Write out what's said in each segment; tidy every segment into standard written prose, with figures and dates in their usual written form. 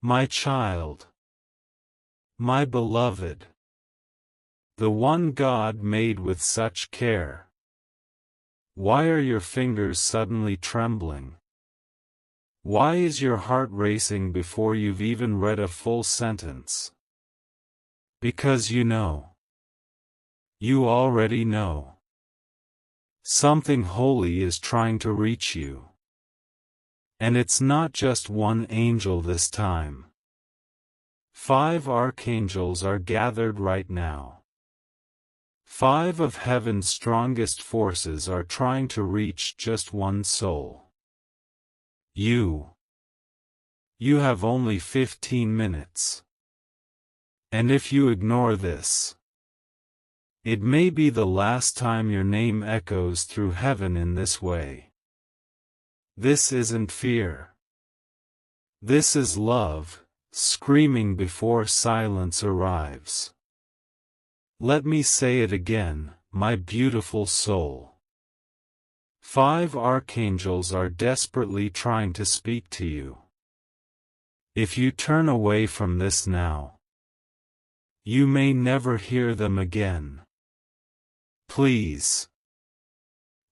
My child, my beloved, the one God made with such care. Why are your fingers suddenly trembling? Why is your heart racing before you've even read a full sentence? Because you know. You already know. Something holy is trying to reach you. And it's not just one angel this time. 5 archangels are gathered right now. 5 of heaven's strongest forces are trying to reach just one soul. You. You have only 15 minutes. And if you ignore this, it may be the last time your name echoes through heaven in this way. This isn't fear. This is love, screaming before silence arrives. Let me say it again, my beautiful soul. 5 archangels are desperately trying to speak to you. If you turn away from this now, you may never hear them again. Please,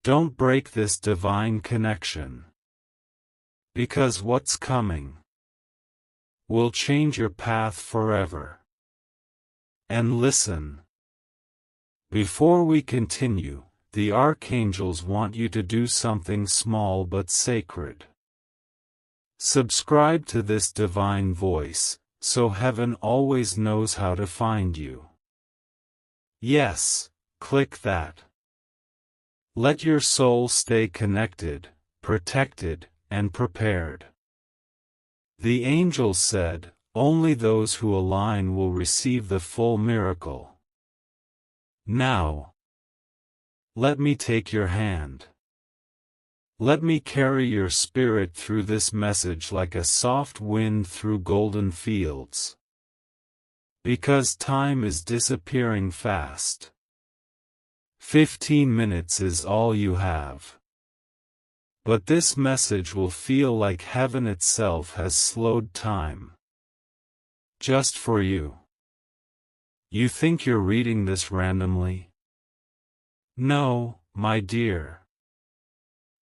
don't break this divine connection. Because what's coming will change your path forever. And listen. Before we continue, the archangels want you to do something small but sacred. Subscribe to this divine voice, so heaven always knows how to find you. Yes, click that. Let your soul stay connected, protected, and prepared. The angel said, only those who align will receive the full miracle. Now, let me take your hand. Let me carry your spirit through this message like a soft wind through golden fields. Because time is disappearing fast. 15 minutes is all you have. But this message will feel like heaven itself has slowed time. Just for you. You think you're reading this randomly? No, my dear.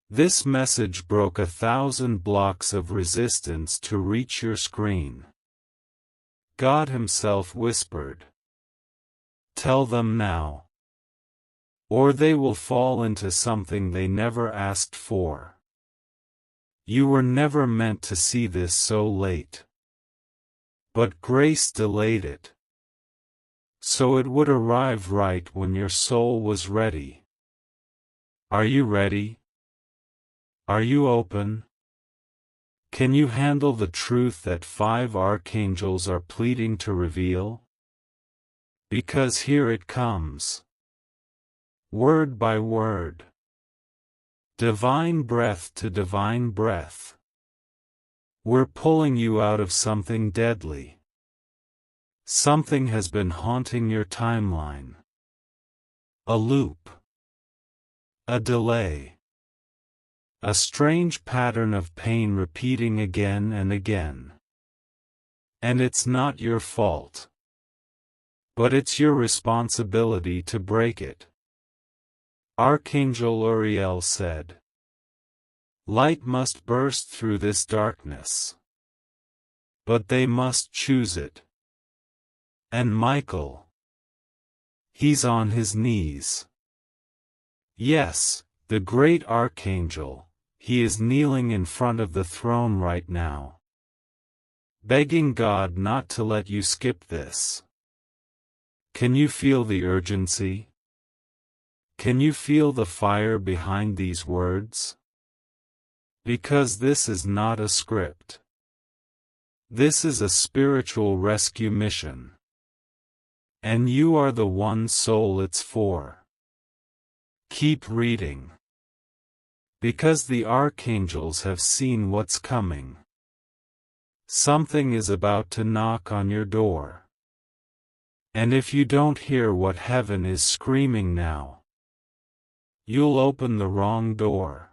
This message broke 1,000 blocks of resistance to reach your screen. God Himself whispered, "Tell them now, or they will fall into something they never asked for. You were never meant to see this so late. But grace delayed it, so it would arrive right when your soul was ready. Are you ready? Are you open? Can you handle the truth that 5 archangels are pleading to reveal? Because here it comes. Word by word. Divine breath to divine breath. We're pulling you out of something deadly. Something has been haunting your timeline. A loop. A delay. A strange pattern of pain repeating again and again. And it's not your fault. But it's your responsibility to break it. Archangel Uriel said, "Light must burst through this darkness. But they must choose it." And Michael, he's on his knees. Yes, the great Archangel, he is kneeling in front of the throne right now, begging God not to let you skip this. Can you feel the urgency? Can you feel the fire behind these words? Because this is not a script. This is a spiritual rescue mission. And you are the one soul it's for. Keep reading. Because the archangels have seen what's coming. Something is about to knock on your door. And if you don't hear what heaven is screaming now, you'll open the wrong door.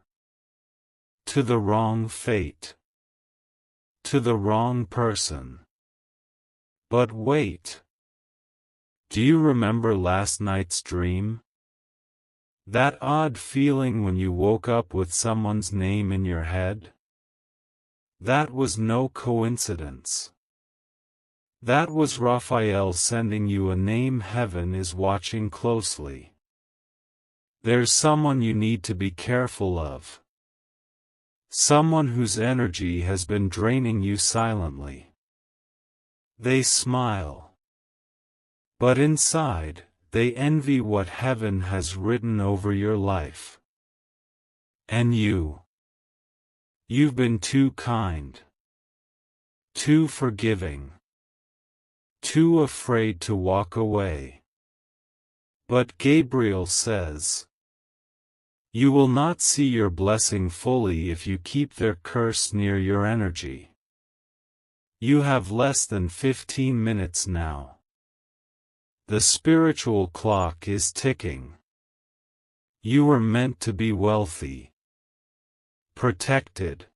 To the wrong fate. to the wrong person. But wait. Do you remember last night's dream? That odd feeling when you woke up with someone's name in your head? That was no coincidence. That was Raphael sending you a name heaven is watching closely. There's someone you need to be careful of. Someone whose energy has been draining you silently. They smile. But inside, they envy what heaven has written over your life. And you've been too kind, too forgiving, too afraid to walk away. But Gabriel says, you will not see your blessing fully if you keep their curse near your energy. You have less than 15 minutes now. The spiritual clock is ticking. You were meant to be wealthy, protected,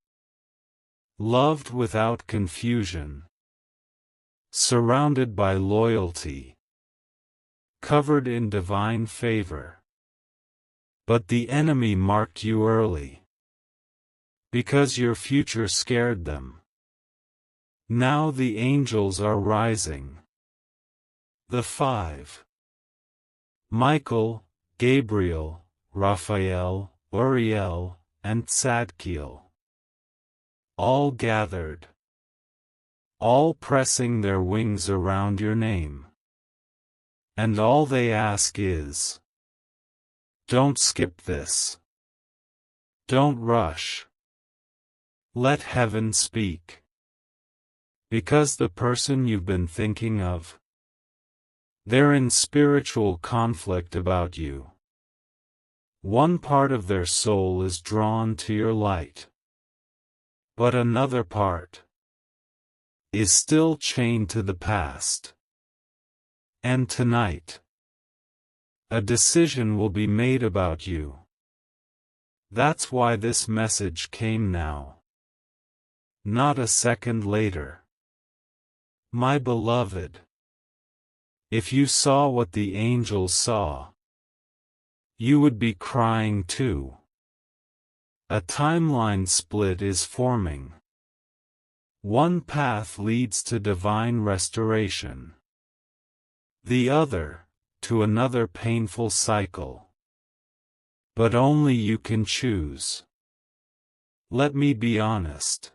loved without confusion, surrounded by loyalty, covered in divine favor. But the enemy marked you early, because your future scared them. Now the angels are rising. The five: Michael, Gabriel, Raphael, Uriel, and Tzadkiel. All gathered. All pressing their wings around your name. And all they ask is, don't skip this. Don't rush. Let heaven speak. Because the person you've been thinking of, they're in spiritual conflict about you. One part of their soul is drawn to your light. But another part is still chained to the past. And tonight, a decision will be made about you. That's why this message came now. Not a second later. My beloved, if you saw what the angels saw, you would be crying too. A timeline split is forming. One path leads to divine restoration. The other, to another painful cycle. But only you can choose. Let me be honest.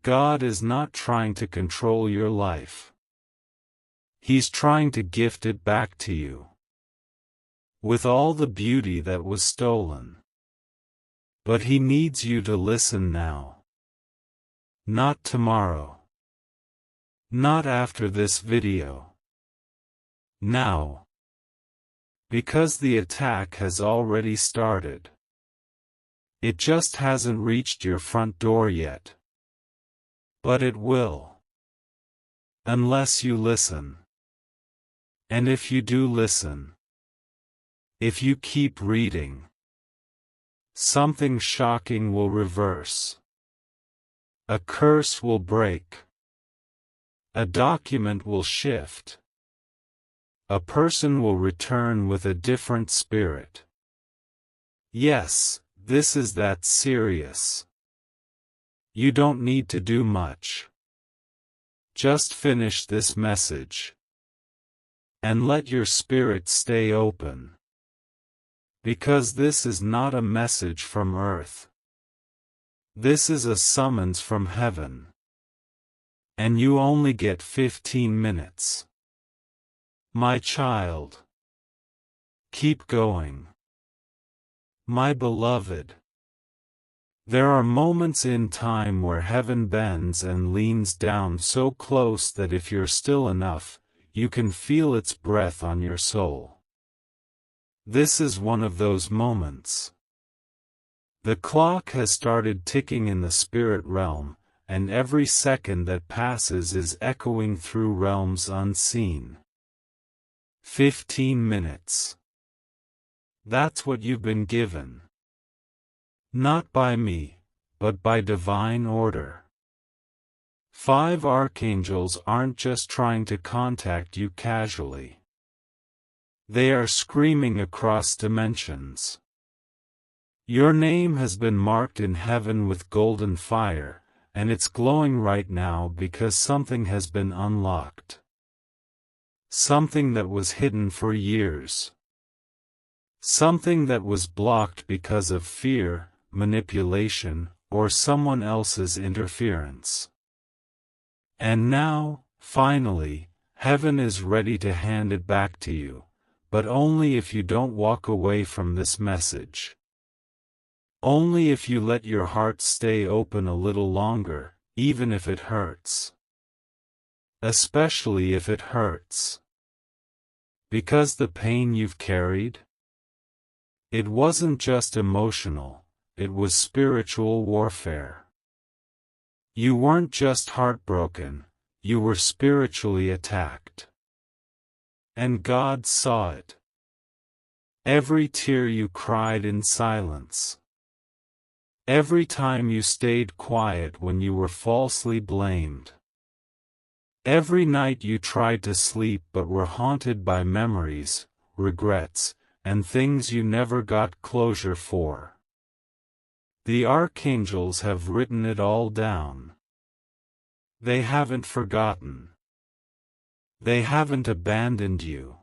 God is not trying to control your life. He's trying to gift it back to you. With all the beauty that was stolen. But He needs you to listen now. Not tomorrow. Not after this video. Now. Because the attack has already started. It just hasn't reached your front door yet. But it will. Unless you listen. And if you do listen, if you keep reading, something shocking will reverse. A curse will break. A document will shift. A person will return with a different spirit. Yes, this is that serious. You don't need to do much. Just finish this message. And let your spirit stay open. Because this is not a message from earth. This is a summons from heaven. And you only get 15 minutes. My child. Keep going. My beloved. There are moments in time where heaven bends and leans down so close that if you're still enough, you can feel its breath on your soul. This is one of those moments. The clock has started ticking in the spirit realm, and every second that passes is echoing through realms unseen. 15 minutes. That's what you've been given. Not by me, but by divine order. 5 archangels aren't just trying to contact you casually. They are screaming across dimensions. Your name has been marked in heaven with golden fire, and it's glowing right now because something has been unlocked. Something that was hidden for years. Something that was blocked because of fear, manipulation, or someone else's interference. And now, finally, heaven is ready to hand it back to you, but only if you don't walk away from this message. Only if you let your heart stay open a little longer, even if it hurts. Especially if it hurts. Because the pain you've carried? It wasn't just emotional, it was spiritual warfare. You weren't just heartbroken, you were spiritually attacked. And God saw it. Every tear you cried in silence. Every time you stayed quiet when you were falsely blamed. Every night you tried to sleep but were haunted by memories, regrets, and things you never got closure for. The archangels have written it all down. They haven't forgotten. They haven't abandoned you.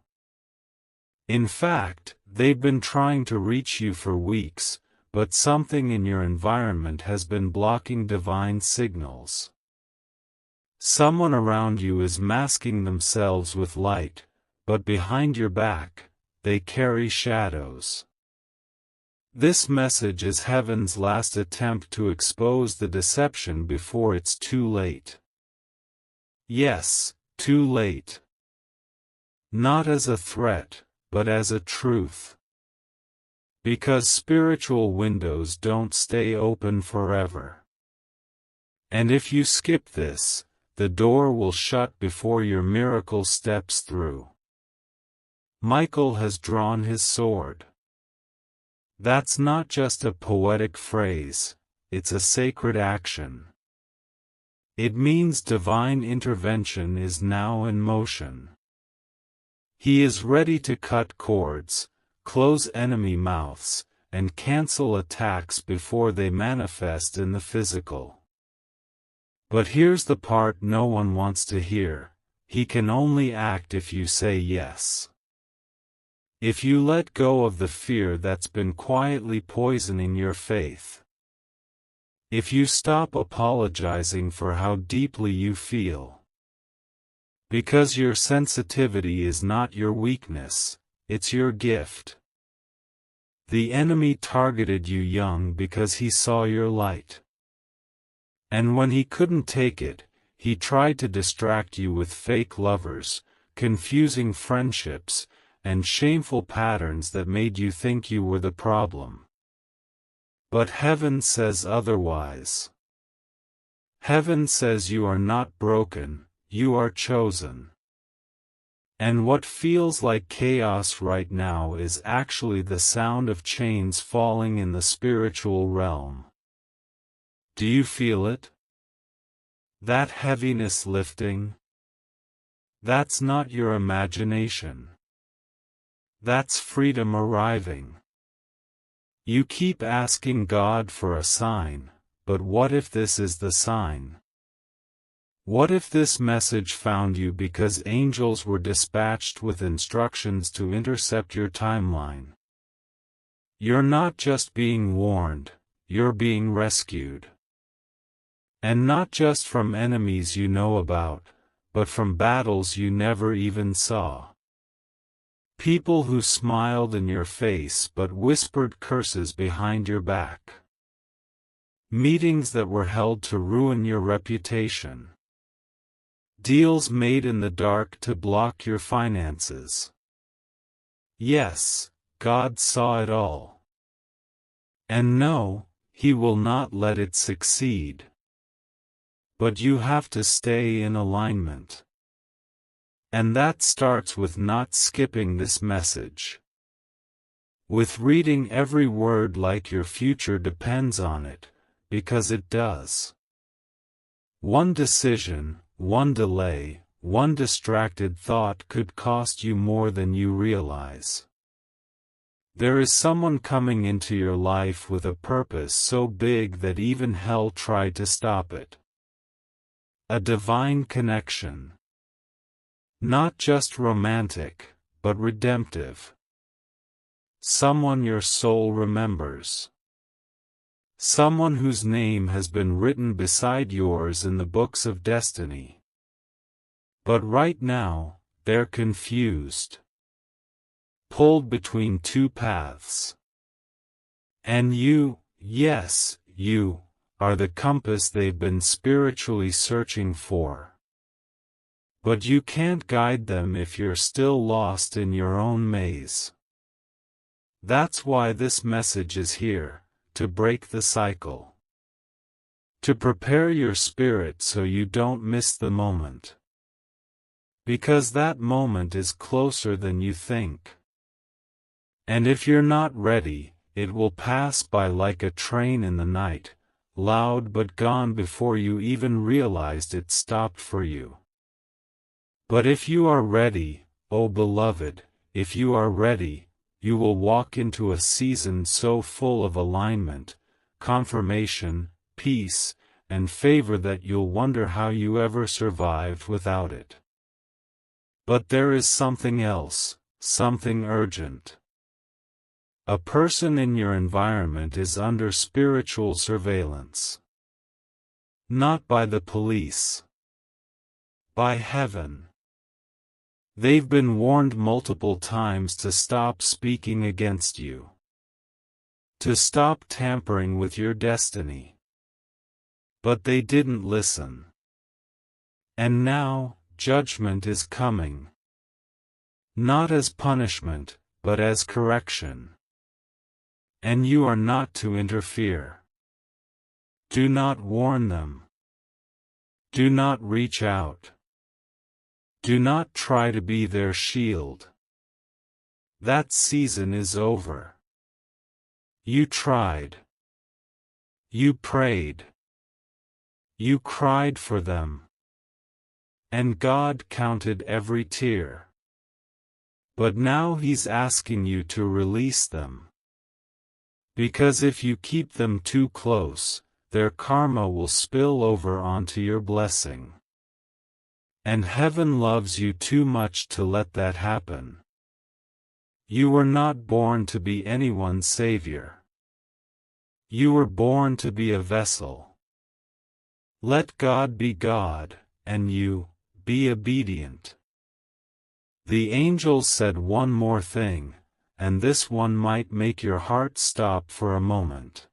In fact, they've been trying to reach you for weeks, but something in your environment has been blocking divine signals. Someone around you is masking themselves with light, but behind your back, they carry shadows. This message is heaven's last attempt to expose the deception before it's too late. Yes, too late. Not as a threat, but as a truth. Because spiritual windows don't stay open forever. And if you skip this, the door will shut before your miracle steps through. Michael has drawn his sword. That's not just a poetic phrase, it's a sacred action. It means divine intervention is now in motion. He is ready to cut cords, close enemy mouths, and cancel attacks before they manifest in the physical. But here's the part no one wants to hear: he can only act if you say yes. If you let go of the fear that's been quietly poisoning your faith. If you stop apologizing for how deeply you feel. Because your sensitivity is not your weakness, it's your gift. The enemy targeted you young because he saw your light. And when he couldn't take it, he tried to distract you with fake lovers, confusing friendships, and shameful patterns that made you think you were the problem. But heaven says otherwise. Heaven says you are not broken, you are chosen. And what feels like chaos right now is actually the sound of chains falling in the spiritual realm. Do you feel it? That heaviness lifting? That's not your imagination. That's freedom arriving. You keep asking God for a sign, but what if this is the sign? What if this message found you because angels were dispatched with instructions to intercept your timeline? You're not just being warned, you're being rescued. And not just from enemies you know about, but from battles you never even saw. People who smiled in your face but whispered curses behind your back. Meetings that were held to ruin your reputation. Deals made in the dark to block your finances. Yes, God saw it all. And no, He will not let it succeed. But you have to stay in alignment. And that starts with not skipping this message. With reading every word like your future depends on it, because it does. One decision, one delay, one distracted thought could cost you more than you realize. There is someone coming into your life with a purpose so big that even hell tried to stop it. A divine connection. Not just romantic, but redemptive. Someone your soul remembers. Someone whose name has been written beside yours in the books of destiny. But right now, they're confused. Pulled between two paths. And you, yes, you, are the compass they've been spiritually searching for. But you can't guide them if you're still lost in your own maze. That's why this message is here, to break the cycle. To prepare your spirit so you don't miss the moment. Because that moment is closer than you think. And if you're not ready, it will pass by like a train in the night, loud but gone before you even realized it stopped for you. But if you are ready, O beloved, if you are ready, you will walk into a season so full of alignment, confirmation, peace, and favor that you'll wonder how you ever survived without it. But there is something else, something urgent. A person in your environment is under spiritual surveillance. Not by the police. By heaven. They've been warned multiple times to stop speaking against you. To stop tampering with your destiny. But they didn't listen. And now, judgment is coming. Not as punishment, but as correction. And you are not to interfere. Do not warn them. Do not reach out. Do not try to be their shield. That season is over. You tried. You prayed. You cried for them. And God counted every tear. But now He's asking you to release them. Because if you keep them too close, their karma will spill over onto your blessing. And heaven loves you too much to let that happen. You were not born to be anyone's savior. You were born to be a vessel. Let God be God, and you, be obedient. The angels said one more thing, and this one might make your heart stop for a moment.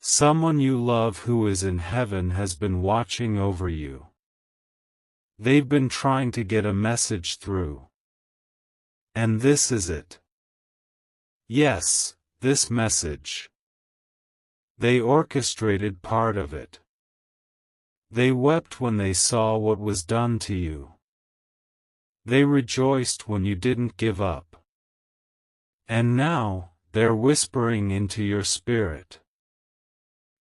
Someone you love who is in heaven has been watching over you. They've been trying to get a message through. And this is it. Yes, this message. They orchestrated part of it. They wept when they saw what was done to you. They rejoiced when you didn't give up. And now, they're whispering into your spirit.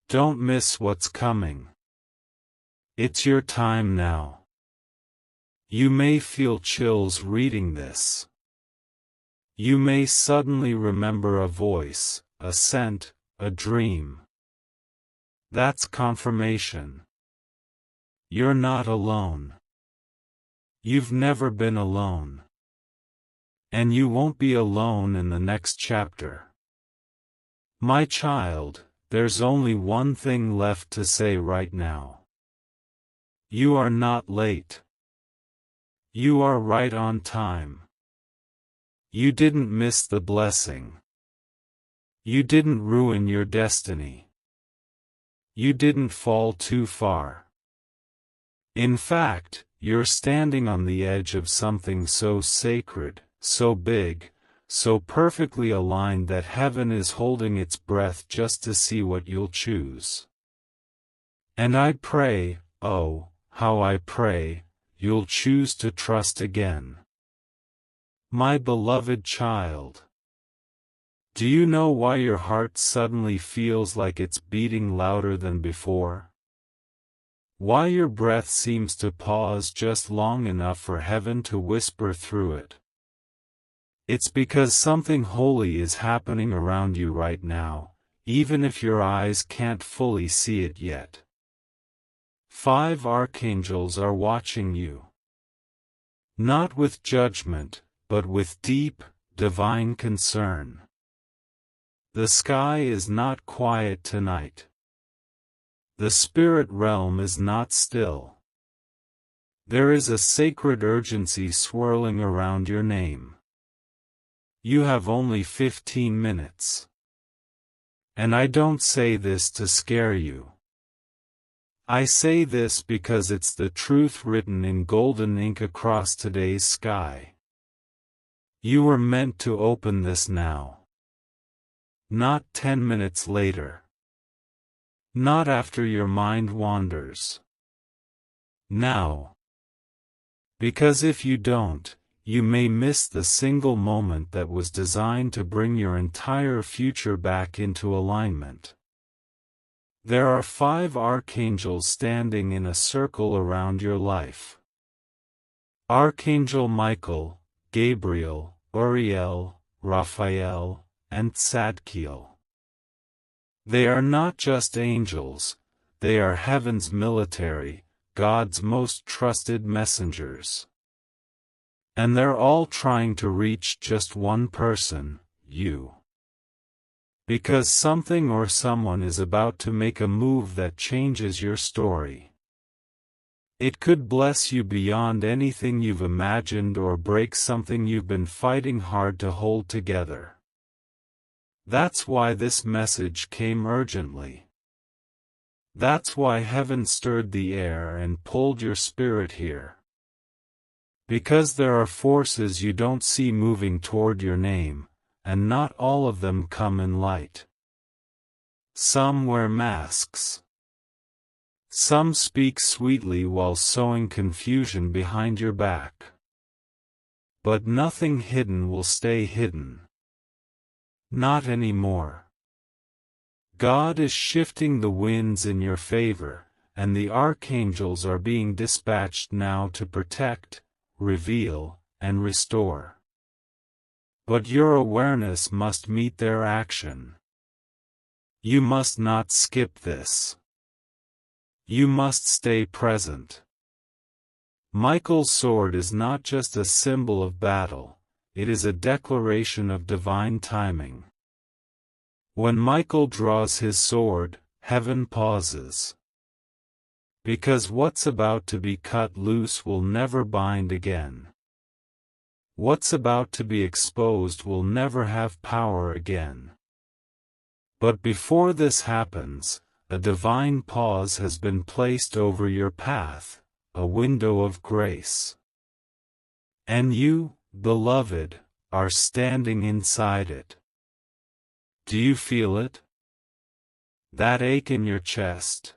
Don't miss what's coming. It's your time now. You may feel chills reading this. You may suddenly remember a voice, a scent, a dream. That's confirmation. You're not alone. You've never been alone. And you won't be alone in the next chapter. My child, there's only one thing left to say right now. You are not late. You are right on time. You didn't miss the blessing. You didn't ruin your destiny. You didn't fall too far. In fact, you're standing on the edge of something so sacred, so big, so perfectly aligned that heaven is holding its breath just to see what you'll choose. And I pray, oh, how I pray, you'll choose to trust again. My beloved child. Do you know why your heart suddenly feels like it's beating louder than before? Why your breath seems to pause just long enough for heaven to whisper through it. It's because something holy is happening around you right now, even if your eyes can't fully see it yet. 5 archangels are watching you. Not with judgment, but with deep, divine concern. The sky is not quiet tonight. The spirit realm is not still. There is a sacred urgency swirling around your name. You have only 15 minutes. And I don't say this to scare you. I say this because it's the truth written in golden ink across today's sky. You were meant to open this now. Not 10 minutes later. Not after your mind wanders. Now. Because if you don't, you may miss the single moment that was designed to bring your entire future back into alignment. There are 5 archangels standing in a circle around your life. Archangel Michael, Gabriel, Uriel, Raphael, and Zadkiel. They are not just angels, they are heaven's military, God's most trusted messengers. And they're all trying to reach just one person, you. Because something or someone is about to make a move that changes your story. It could bless you beyond anything you've imagined or break something you've been fighting hard to hold together. That's why this message came urgently. That's why heaven stirred the air and pulled your spirit here. Because there are forces you don't see moving toward your name, and not all of them come in light. Some wear masks. Some speak sweetly while sowing confusion behind your back. But nothing hidden will stay hidden. Not anymore. God is shifting the winds in your favor, and the archangels are being dispatched now to protect, reveal, and restore. But your awareness must meet their action. You must not skip this. You must stay present. Michael's sword is not just a symbol of battle. It is a declaration of divine timing. When Michael draws his sword, heaven pauses. Because what's about to be cut loose will never bind again. What's about to be exposed will never have power again. But before this happens, a divine pause has been placed over your path, a window of grace. And you, beloved, are standing inside it. Do you feel it? That ache in your chest?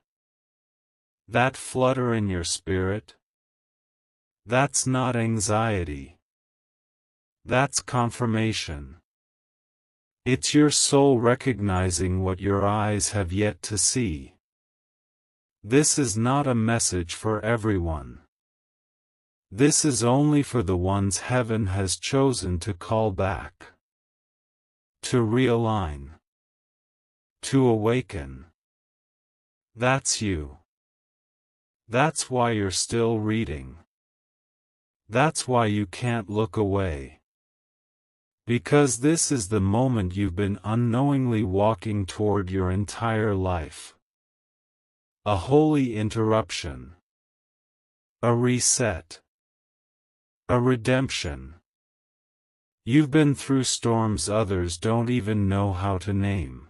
That flutter in your spirit? That's not anxiety. That's confirmation. It's your soul recognizing what your eyes have yet to see. This is not a message for everyone. This is only for the ones heaven has chosen to call back. To realign. To awaken. That's you. That's why you're still reading. That's why you can't look away. Because this is the moment you've been unknowingly walking toward your entire life. A holy interruption. A reset. A redemption. You've been through storms others don't even know how to name.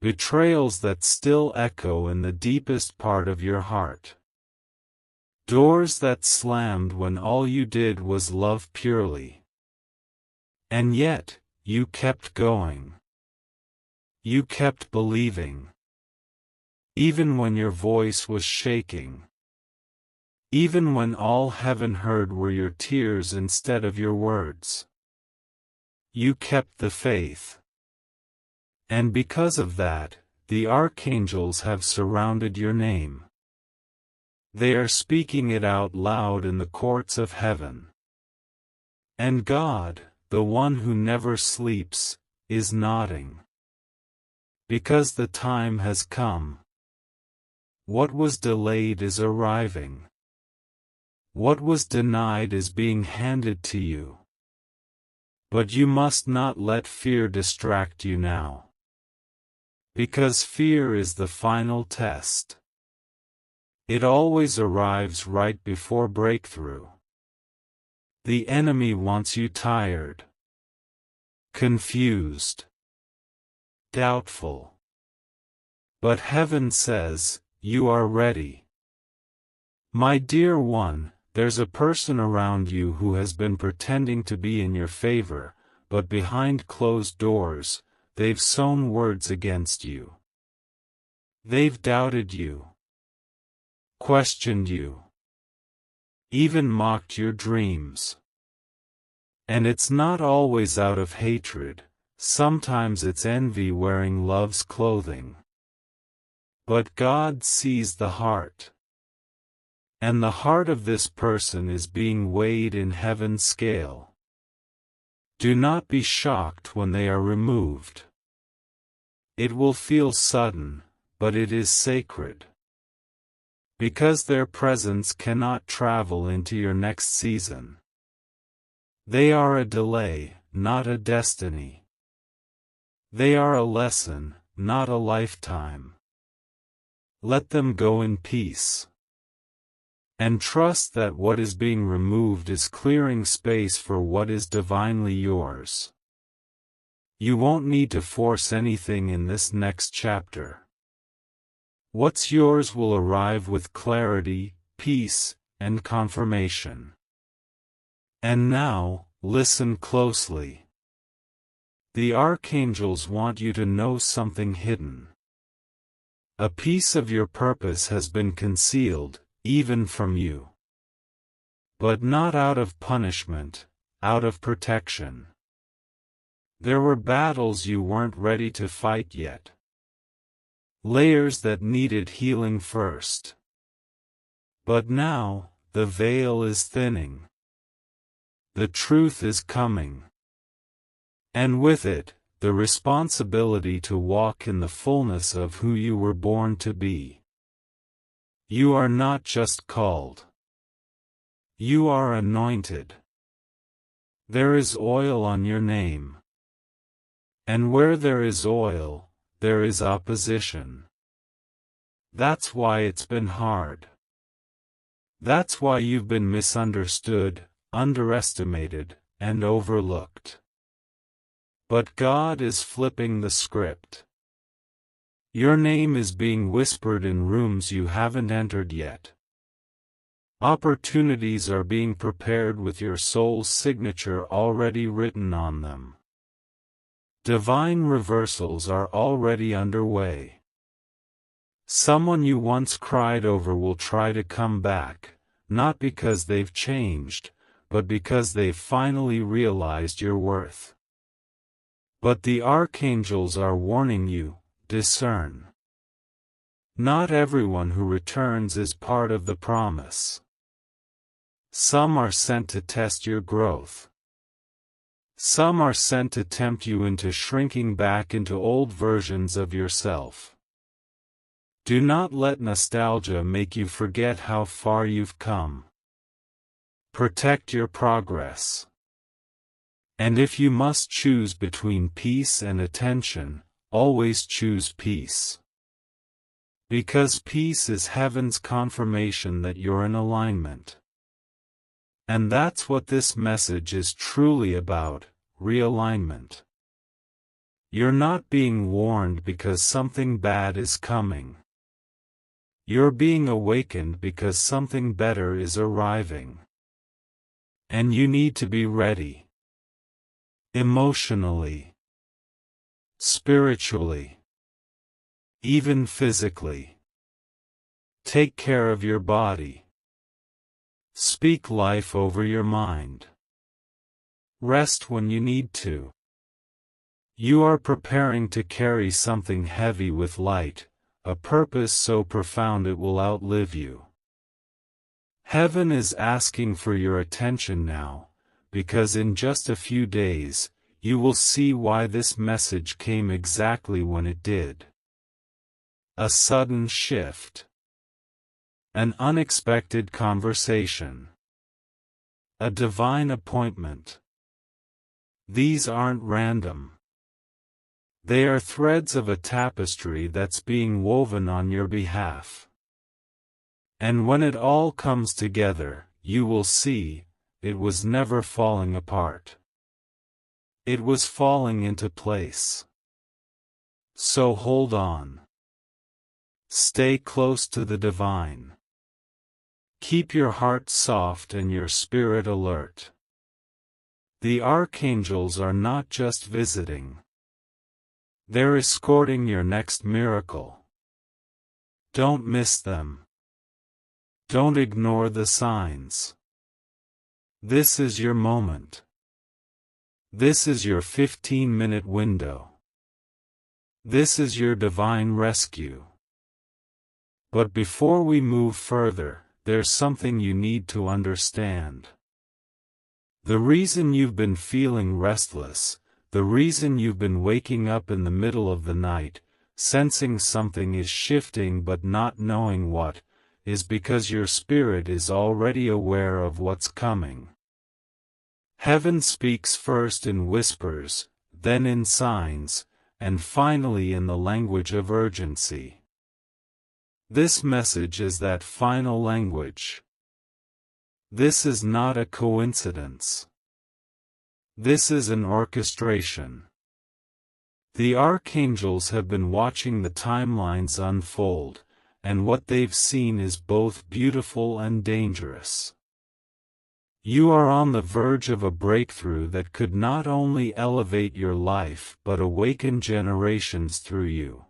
Betrayals that still echo in the deepest part of your heart. Doors that slammed when all you did was love purely. And yet, you kept going. You kept believing. Even when your voice was shaking. Even when all heaven heard were your tears instead of your words. You kept the faith. And because of that, the archangels have surrounded your name. They are speaking it out loud in the courts of heaven. And God, the one who never sleeps, is nodding. Because the time has come. What was delayed is arriving. What was denied is being handed to you. But you must not let fear distract you now. Because fear is the final test. It always arrives right before breakthrough. The enemy wants you tired, confused, doubtful. But heaven says, you are ready. My dear one, there's a person around you who has been pretending to be in your favor, but behind closed doors, they've sown words against you. They've doubted you, questioned you, even mocked your dreams. And it's not always out of hatred, sometimes it's envy wearing love's clothing. But God sees the heart. And the heart of this person is being weighed in heaven's scale. Do not be shocked when they are removed. It will feel sudden, but it is sacred. Because their presence cannot travel into your next season. They are a delay, not a destiny. They are a lesson, not a lifetime. Let them go in peace. And trust that what is being removed is clearing space for what is divinely yours. You won't need to force anything in this next chapter. What's yours will arrive with clarity, peace, and confirmation. And now, listen closely. The archangels want you to know something hidden. A piece of your purpose has been concealed, even from you. But not out of punishment, out of protection. There were battles you weren't ready to fight yet. Layers that needed healing first. But now, the veil is thinning. The truth is coming. And with it, the responsibility to walk in the fullness of who you were born to be. You are not just called. You are anointed. There is oil on your name. And where there is oil, there is opposition. That's why it's been hard. That's why you've been misunderstood, underestimated, and overlooked. But God is flipping the script. Your name is being whispered in rooms you haven't entered yet. Opportunities are being prepared with your soul's signature already written on them. Divine reversals are already underway. Someone you once cried over will try to come back, not because they've changed, but because they've finally realized your worth. But the archangels are warning you, discern. Not everyone who returns is part of the promise. Some are sent to test your growth. Some are sent to tempt you into shrinking back into old versions of yourself. Do not let nostalgia make you forget how far you've come. Protect your progress. And if you must choose between peace and attention, always choose peace. Because peace is heaven's confirmation that you're in alignment. And that's what this message is truly about, realignment. You're not being warned because something bad is coming. You're being awakened because something better is arriving. And you need to be ready. Emotionally. Spiritually. Even physically. Take care of your body. Speak life over your mind. Rest when you need to. You are preparing to carry something heavy with light, a purpose so profound it will outlive you. Heaven is asking for your attention now, because in just a few days, you will see why this message came exactly when it did. A sudden shift. An unexpected conversation. A divine appointment. These aren't random. They are threads of a tapestry that's being woven on your behalf. And when it all comes together, you will see, it was never falling apart. It was falling into place. So hold on. Stay close to the divine. Keep your heart soft and your spirit alert. The archangels are not just visiting. They're escorting your next miracle. Don't miss them. Don't ignore the signs. This is your moment. This is your 15-minute window. This is your divine rescue. But before we move further, there's something you need to understand. The reason you've been feeling restless, the reason you've been waking up in the middle of the night, sensing something is shifting but not knowing what, is because your spirit is already aware of what's coming. Heaven speaks first in whispers, then in signs, and finally in the language of urgency. This message is that final language. This is not a coincidence. This is an orchestration. The archangels have been watching the timelines unfold, and what they've seen is both beautiful and dangerous. You are on the verge of a breakthrough that could not only elevate your life but awaken generations through you.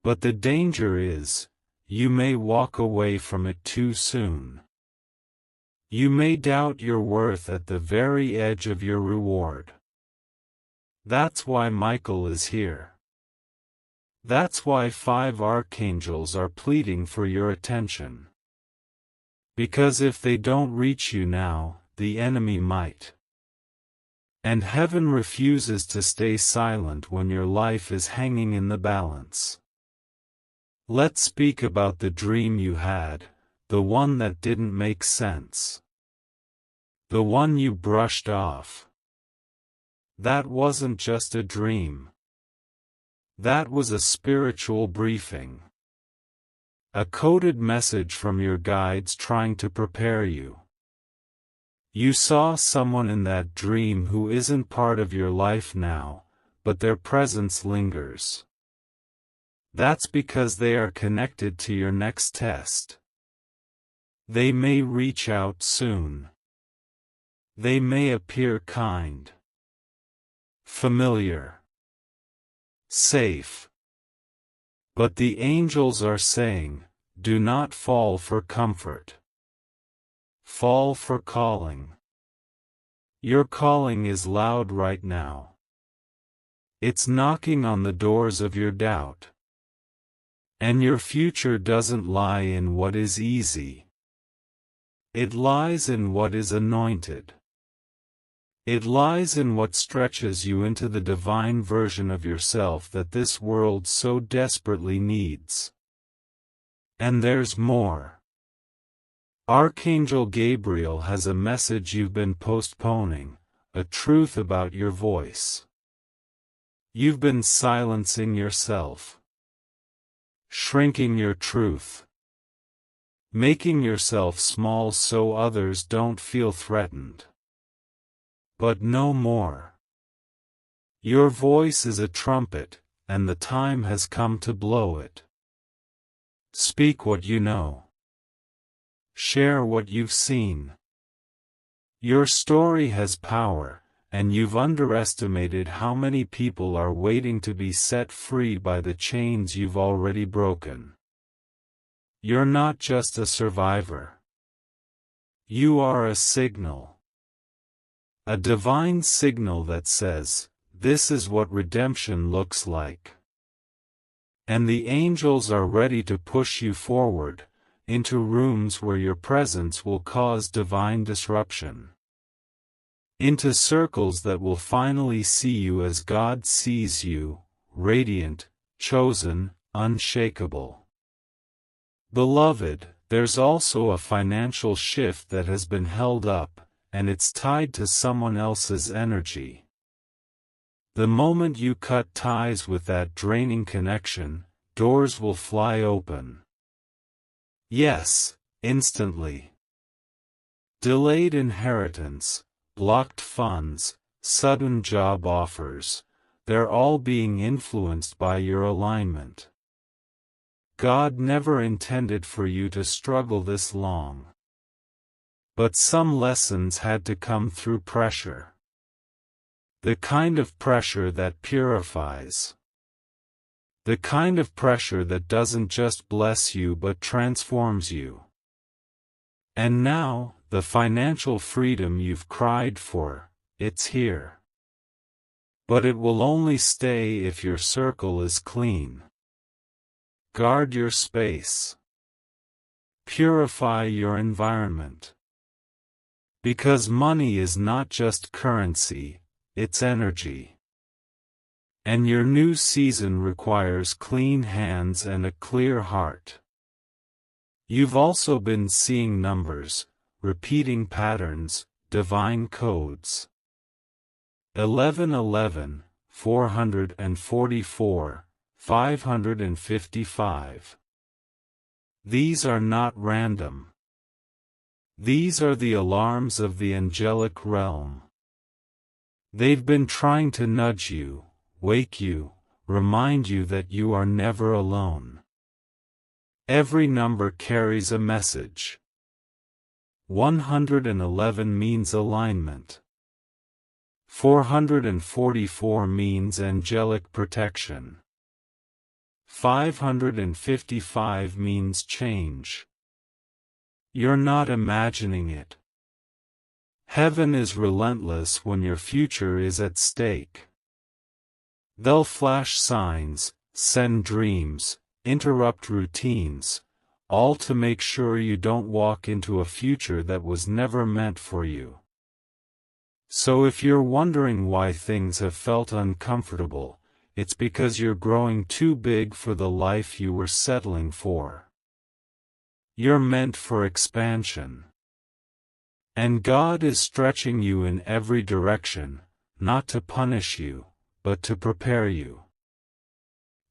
But the danger is, you may walk away from it too soon. You may doubt your worth at the very edge of your reward. That's why Michael is here. That's why 5 archangels are pleading for your attention. Because if they don't reach you now, the enemy might. And heaven refuses to stay silent when your life is hanging in the balance. Let's speak about the dream you had, the one that didn't make sense. The one you brushed off. That wasn't just a dream. That was a spiritual briefing. A coded message from your guides trying to prepare you. You saw someone in that dream who isn't part of your life now, but their presence lingers. That's because they are connected to your next test. They may reach out soon. They may appear kind, familiar, safe. But the angels are saying, do not fall for comfort. Fall for calling. Your calling is loud right now. It's knocking on the doors of your doubt. And your future doesn't lie in what is easy. It lies in what is anointed. It lies in what stretches you into the divine version of yourself that this world so desperately needs. And there's more. Archangel Gabriel has a message you've been postponing, a truth about your voice. You've been silencing yourself. Shrinking your truth. Making yourself small so others don't feel threatened. But no more. Your voice is a trumpet, and the time has come to blow it. Speak what you know. Share what you've seen. Your story has power, and you've underestimated how many people are waiting to be set free by the chains you've already broken. You're not just a survivor. You are a signal. A divine signal that says, this is what redemption looks like. And the angels are ready to push you forward, into rooms where your presence will cause divine disruption. Into circles that will finally see you as God sees you, radiant, chosen, unshakable. Beloved, there's also a financial shift that has been held up, and it's tied to someone else's energy. The moment you cut ties with that draining connection, doors will fly open. Yes, instantly. Delayed inheritance, blocked funds, sudden job offers, they're all being influenced by your alignment. God never intended for you to struggle this long. But some lessons had to come through pressure. The kind of pressure that purifies. The kind of pressure that doesn't just bless you but transforms you. And now, the financial freedom you've cried for, it's here. But it will only stay if your circle is clean. Guard your space. Purify your environment. Because money is not just currency, it's energy. And your new season requires clean hands and a clear heart. You've also been seeing numbers, repeating patterns, divine codes. 1111, 444, 555. These are not random. These are the alarms of the angelic realm. They've been trying to nudge you, wake you, remind you that you are never alone. Every number carries a message. 111 means alignment. 444 means angelic protection. 555 means change. You're not imagining it. Heaven is relentless when your future is at stake. They'll flash signs, send dreams, interrupt routines, all to make sure you don't walk into a future that was never meant for you. So if you're wondering why things have felt uncomfortable, it's because you're growing too big for the life you were settling for. You're meant for expansion. And God is stretching you in every direction, not to punish you, but to prepare you.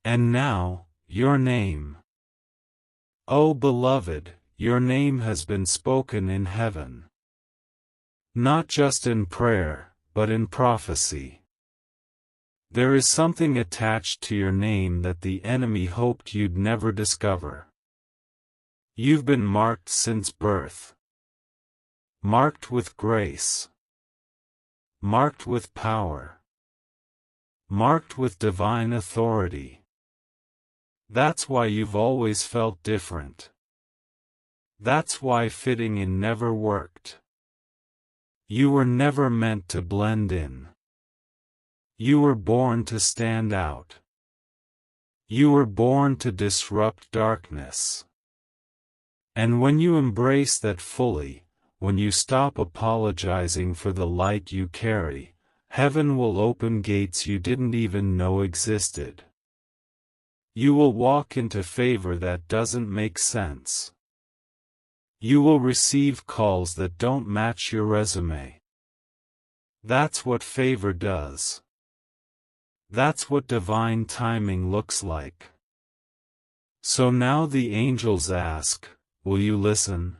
And now, your name. Oh beloved, your name has been spoken in heaven. Not just in prayer, but in prophecy. There is something attached to your name that the enemy hoped you'd never discover. You've been marked since birth. Marked with grace. Marked with power. Marked with divine authority. That's why you've always felt different. That's why fitting in never worked. You were never meant to blend in. You were born to stand out. You were born to disrupt darkness. And when you embrace that fully, when you stop apologizing for the light you carry, heaven will open gates you didn't even know existed. You will walk into favor that doesn't make sense. You will receive calls that don't match your resume. That's what favor does. That's what divine timing looks like. So now the angels ask, will you listen?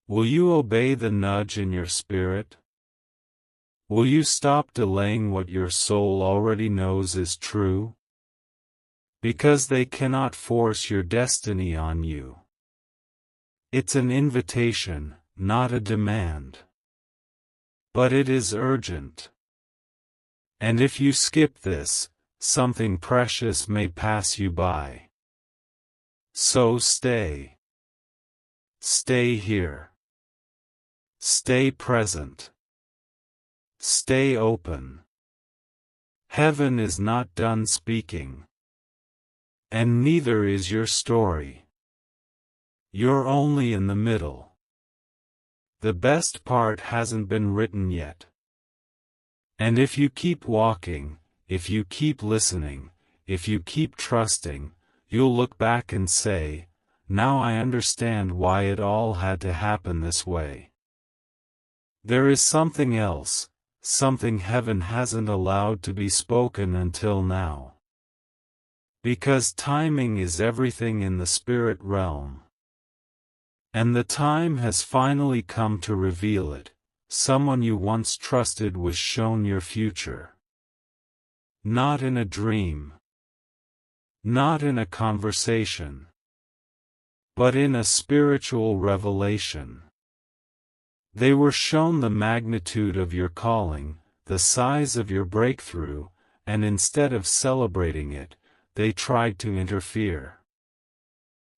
Will you obey the nudge in your spirit? Will you stop delaying what your soul already knows is true? Because they cannot force your destiny on you. It's an invitation, not a demand. But it is urgent. And if you skip this, something precious may pass you by. So stay. Stay here. Stay present. Stay open. Heaven is not done speaking. And neither is your story. you're only in the middle. The best part hasn't been written yet. And if you keep walking, if you keep listening, if you keep trusting, you'll look back and say, "Now I understand why it all had to happen this way." There is something else, something heaven hasn't allowed to be spoken until now. Because timing is everything in the spirit realm. And the time has finally come to reveal it. Someone you once trusted was shown your future. Not in a dream. Not in a conversation. But in a spiritual revelation. They were shown the magnitude of your calling, the size of your breakthrough, and instead of celebrating it, they tried to interfere.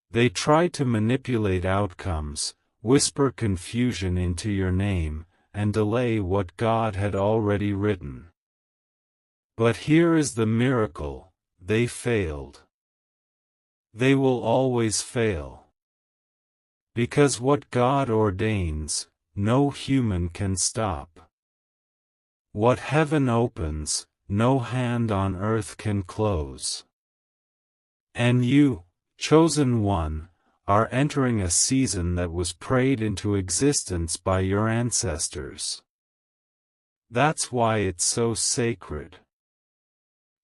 They tried to manipulate outcomes, whisper confusion into your name, and delay what God had already written. But here is the miracle: they failed. They will always fail. Because what God ordains, no human can stop. What heaven opens, no hand on earth can close. And you, chosen one, are entering a season that was prayed into existence by your ancestors. That's why it's so sacred.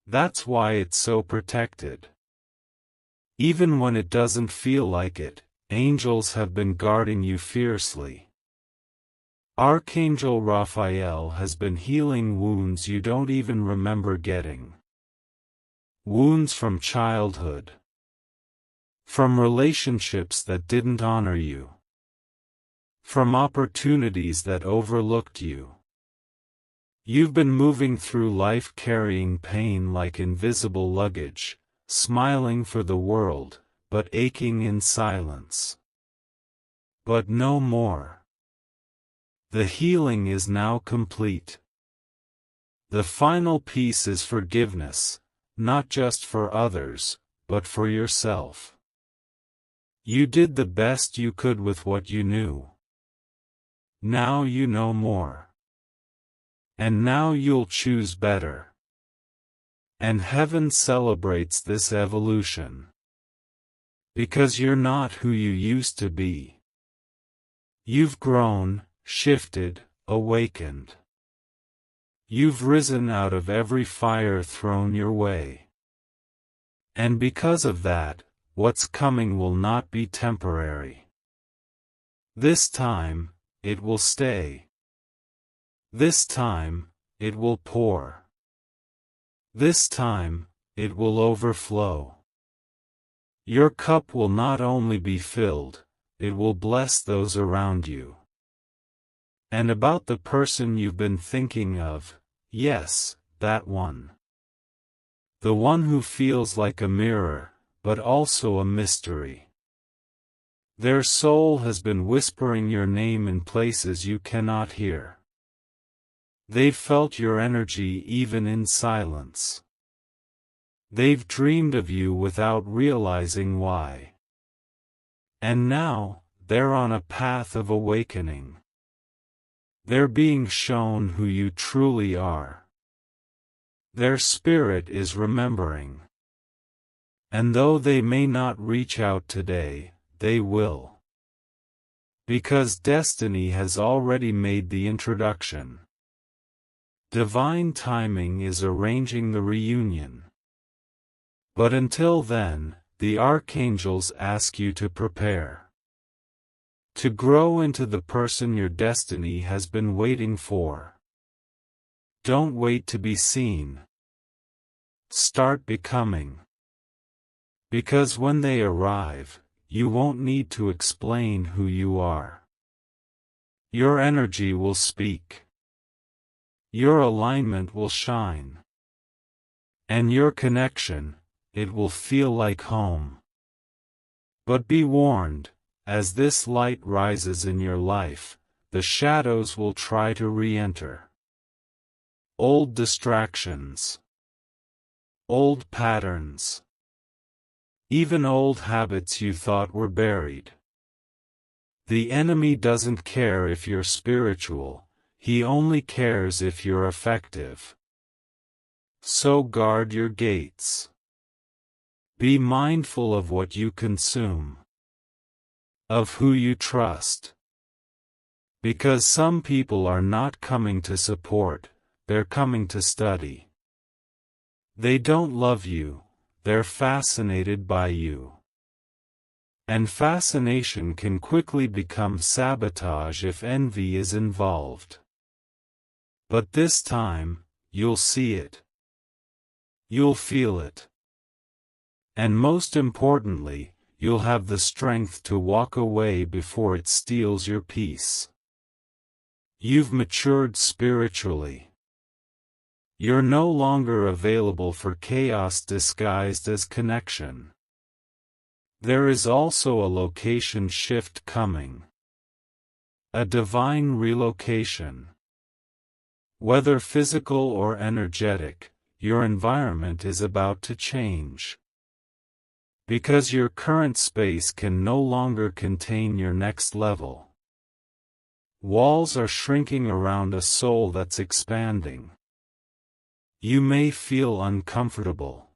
That's why it's so protected. Even when it doesn't feel like it, angels have been guarding you fiercely. Archangel Raphael has been healing wounds you don't even remember getting. Wounds from childhood. From relationships that didn't honor you. From opportunities that overlooked you. You've been moving through life carrying pain like invisible luggage, smiling for the world, but aching in silence. But no more. The healing is now complete. The final piece is forgiveness, not just for others, but for yourself. You did the best you could with what you knew. Now you know more. And now you'll choose better. And heaven celebrates this evolution. Because you're not who you used to be. You've grown, shifted, awakened. You've risen out of every fire thrown your way. And because of that, what's coming will not be temporary. This time, it will stay. This time, it will pour. This time, it will overflow. Your cup will not only be filled, it will bless those around you. And about the person you've been thinking of, yes, that one. The one who feels like a mirror, but also a mystery. Their soul has been whispering your name in places you cannot hear. They've felt your energy even in silence. They've dreamed of you without realizing why. And now, they're on a path of awakening. They're being shown who you truly are. Their spirit is remembering. And though they may not reach out today, they will. Because destiny has already made the introduction. Divine timing is arranging the reunion. But until then, the archangels ask you to prepare. To grow into the person your destiny has been waiting for. Don't wait to be seen. Start becoming. Because when they arrive, you won't need to explain who you are. Your energy will speak. Your alignment will shine. And your connection, it will feel like home. But be warned, as this light rises in your life, the shadows will try to re-enter. Old distractions. Old patterns. Even old habits you thought were buried. The enemy doesn't care if you're spiritual, he only cares if you're effective. So guard your gates. Be mindful of what you consume, of who you trust. Because some people are not coming to support, they're coming to study. They don't love you, they're fascinated by you. And fascination can quickly become sabotage if envy is involved. But this time, you'll see it. You'll feel it. And most importantly, you'll have the strength to walk away before it steals your peace. You've matured spiritually. You're no longer available for chaos disguised as connection. There is also a location shift coming. A divine relocation. Whether physical or energetic, your environment is about to change. Because your current space can no longer contain your next level. Walls are shrinking around a soul that's expanding. You may feel uncomfortable,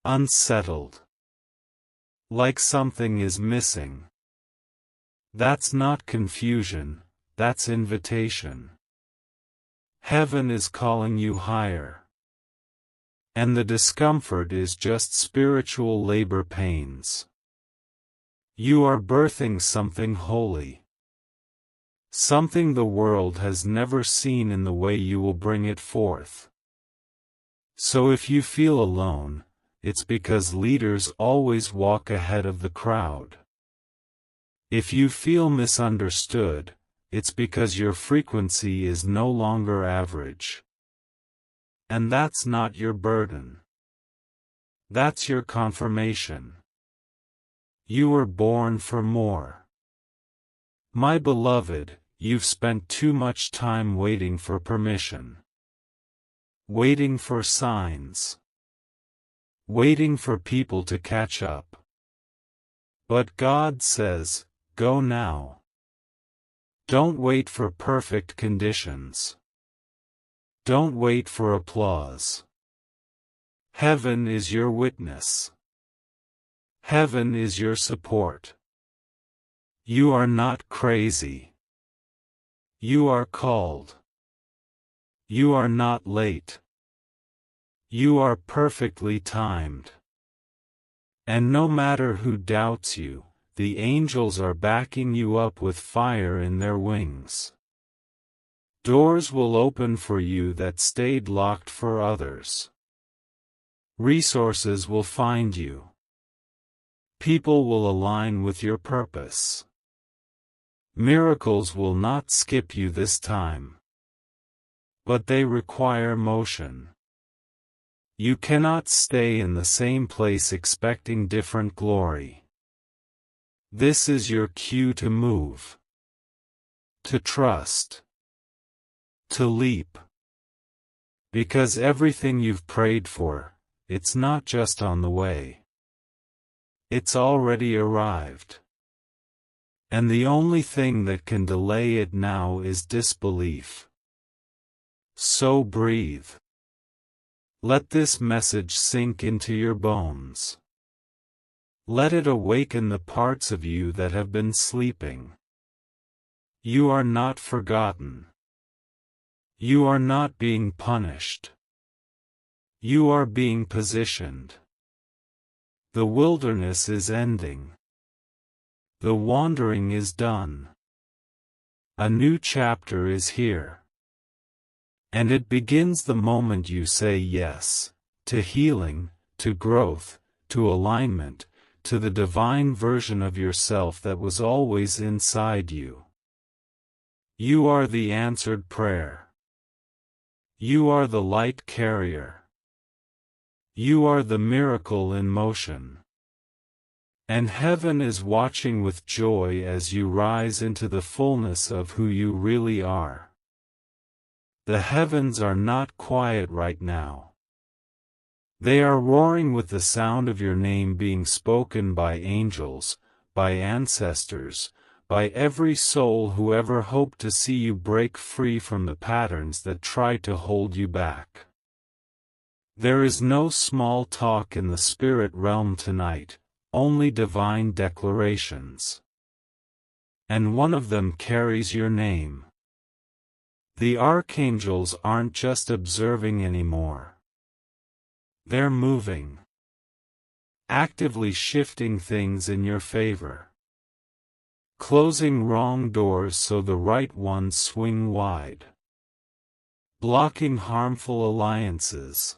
unsettled, like something is missing. That's not confusion, that's invitation. Heaven is calling you higher. And the discomfort is just spiritual labor pains. You are birthing something holy. Something the world has never seen in the way you will bring it forth. So if you feel alone, it's because leaders always walk ahead of the crowd. If you feel misunderstood, it's because your frequency is no longer average. And that's not your burden. That's your confirmation. You were born for more. My beloved, you've spent too much time waiting for permission. Waiting for signs. Waiting for people to catch up. But God says, go now. Don't wait for perfect conditions. Don't wait for applause. Heaven is your witness. Heaven is your support. You are not crazy. You are called. You are not late. You are perfectly timed. And no matter who doubts you, the angels are backing you up with fire in their wings. Doors will open for you that stayed locked for others. Resources will find you. People will align with your purpose. Miracles will not skip you this time. But they require motion. You cannot stay in the same place expecting different glory. This is your cue to move. To trust. To leap. Because everything you've prayed for, it's not just on the way. It's already arrived. And the only thing that can delay it now is disbelief. So breathe. Let this message sink into your bones. Let it awaken the parts of you that have been sleeping. You are not forgotten. You are not being punished. You are being positioned. The wilderness is ending. The wandering is done. A new chapter is here. And it begins the moment you say yes, to healing, to growth, to alignment, to the divine version of yourself that was always inside you. You are the answered prayer. You are the light carrier. You are the miracle in motion. And heaven is watching with joy as you rise into the fullness of who you really are. The heavens are not quiet right now. They are roaring with the sound of your name being spoken by angels, by ancestors, by every soul who ever hoped to see you break free from the patterns that try to hold you back. There is no small talk in the spirit realm tonight, only divine declarations. And one of them carries your name. The archangels aren't just observing anymore. They're moving, actively shifting things in your favor, closing wrong doors so the right ones swing wide, blocking harmful alliances,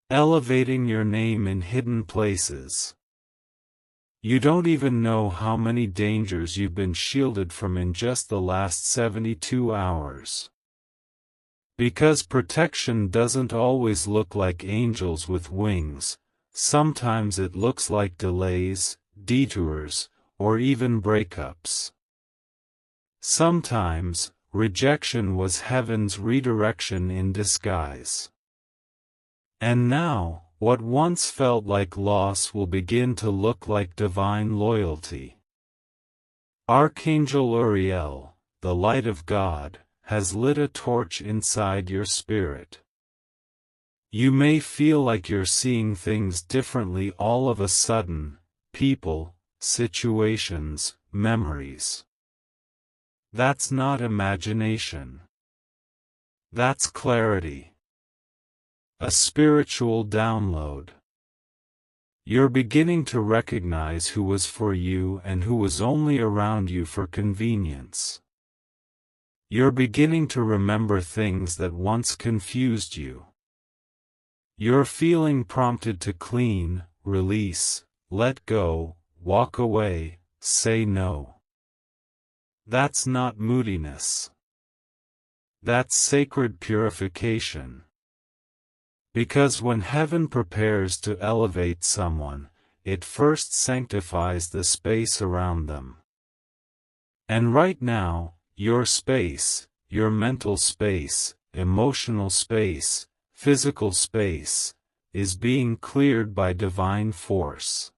elevating your name in hidden places. You don't even know how many dangers you've been shielded from in just the last 72 hours. Because protection doesn't always look like angels with wings, sometimes it looks like delays, detours, or even breakups. Sometimes, rejection was heaven's redirection in disguise. And now, what once felt like loss will begin to look like divine loyalty. Archangel Uriel, the light of God, has lit a torch inside your spirit. You may feel like you're seeing things differently all of a sudden, people, situations, memories. That's not imagination. That's clarity. A spiritual download. You're beginning to recognize who was for you and who was only around you for convenience. You're beginning to remember things that once confused you. You're feeling prompted to clean, release, let go, walk away, say no. That's not moodiness. That's sacred purification. Because when heaven prepares to elevate someone, it first sanctifies the space around them. And right now, your space, your mental space, emotional space, physical space, is being cleared by divine force.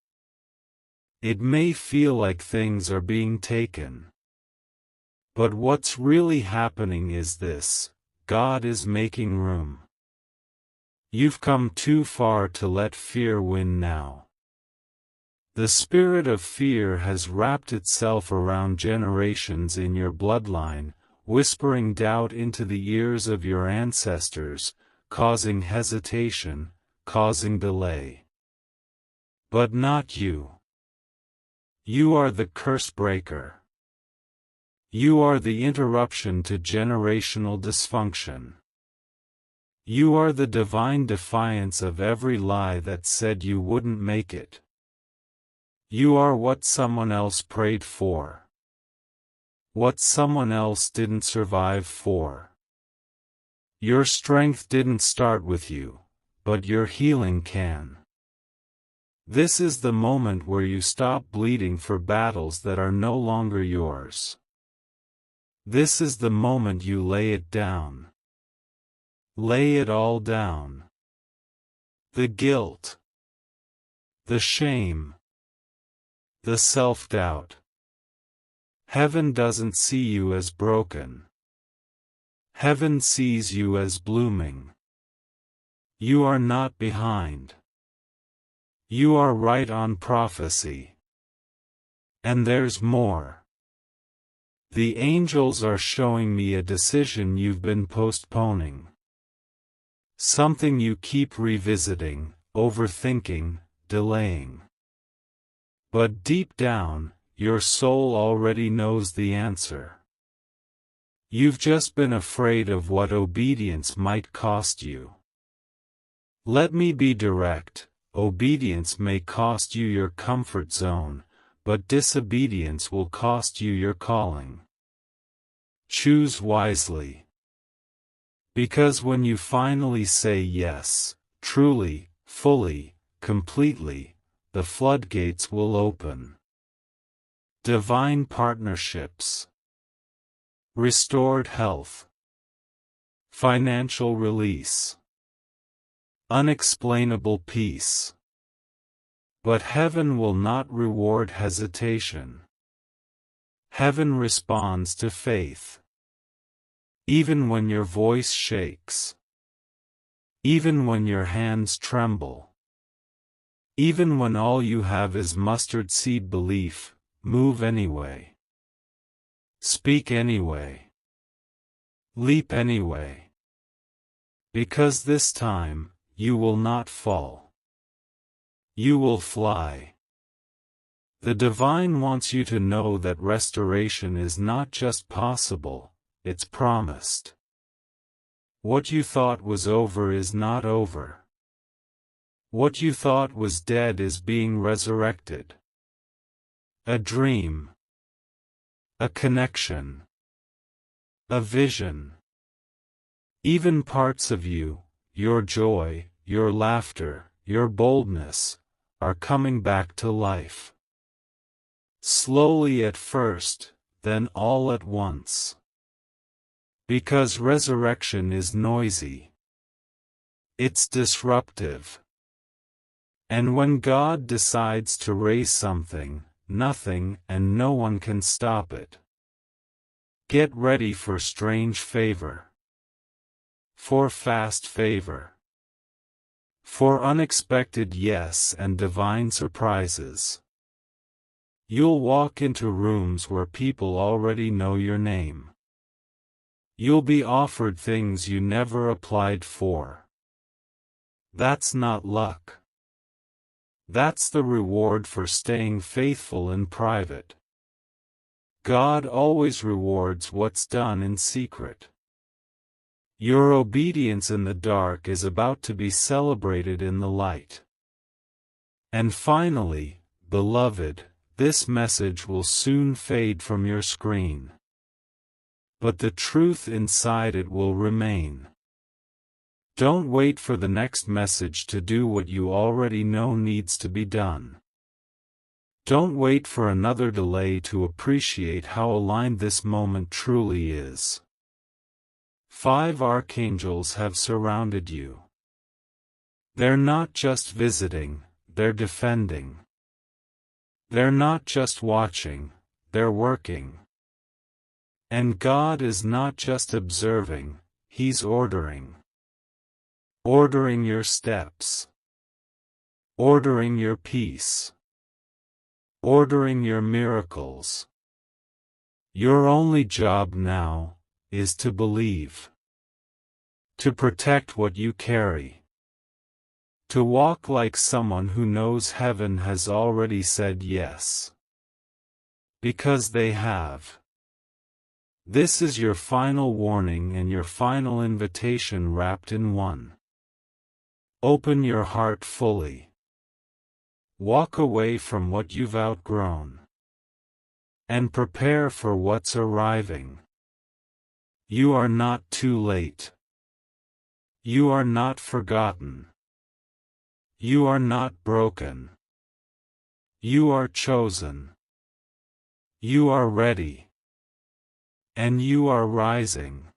It may feel like things are being taken. But what's really happening is this: God is making room. You've come too far to let fear win now. The spirit of fear has wrapped itself around generations in your bloodline, whispering doubt into the ears of your ancestors, causing hesitation, causing delay. But not you. You are the curse breaker. You are the interruption to generational dysfunction. You are the divine defiance of every lie that said you wouldn't make it. You are what someone else prayed for. What someone else didn't survive for. Your strength didn't start with you, but your healing can. This is the moment where you stop bleeding for battles that are no longer yours. This is the moment you lay it down. Lay it all down. The guilt. The shame. The self-doubt. Heaven doesn't see you as broken. Heaven sees you as blooming. You are not behind. You are right on prophecy. And there's more. The angels are showing me a decision you've been postponing. Something you keep revisiting, overthinking, delaying. But deep down, your soul already knows the answer. You've just been afraid of what obedience might cost you. Let me be direct: obedience may cost you your comfort zone, but disobedience will cost you your calling. Choose wisely. Because when you finally say yes, truly, fully, completely, the floodgates will open. Divine partnerships. Restored health. Financial release. Unexplainable peace. But heaven will not reward hesitation. Heaven responds to faith. Even when your voice shakes. Even when your hands tremble. Even when all you have is mustard seed belief, move anyway. Speak anyway. Leap anyway. Because this time, you will not fall. You will fly. The divine wants you to know that restoration is not just possible, it's promised. What you thought was over is not over. What you thought was dead is being resurrected. A dream. A connection. A vision. Even parts of you, your joy, your laughter, your boldness, are coming back to life. Slowly at first, then all at once. Because resurrection is noisy. It's disruptive. And when God decides to raise something, nothing and no one can stop it. Get ready for strange favor. For fast favor. For unexpected yes and divine surprises. You'll walk into rooms where people already know your name. You'll be offered things you never applied for. That's not luck. That's the reward for staying faithful in private. God always rewards what's done in secret. Your obedience in the dark is about to be celebrated in the light. And finally, beloved, this message will soon fade from your screen. But the truth inside it will remain. Don't wait for the next message to do what you already know needs to be done. Don't wait for another delay to appreciate how aligned this moment truly is. 5 archangels have surrounded you. They're not just visiting, they're defending. They're not just watching, they're working. And God is not just observing, He's ordering. Ordering your steps. Ordering your peace. Ordering your miracles. Your only job now is to believe. To protect what you carry. To walk like someone who knows heaven has already said yes. Because they have. This is your final warning and your final invitation wrapped in one. Open your heart fully. Walk away from what you've outgrown. And prepare for what's arriving. You are not too late. You are not forgotten. You are not broken. You are chosen. You are ready. And you are rising.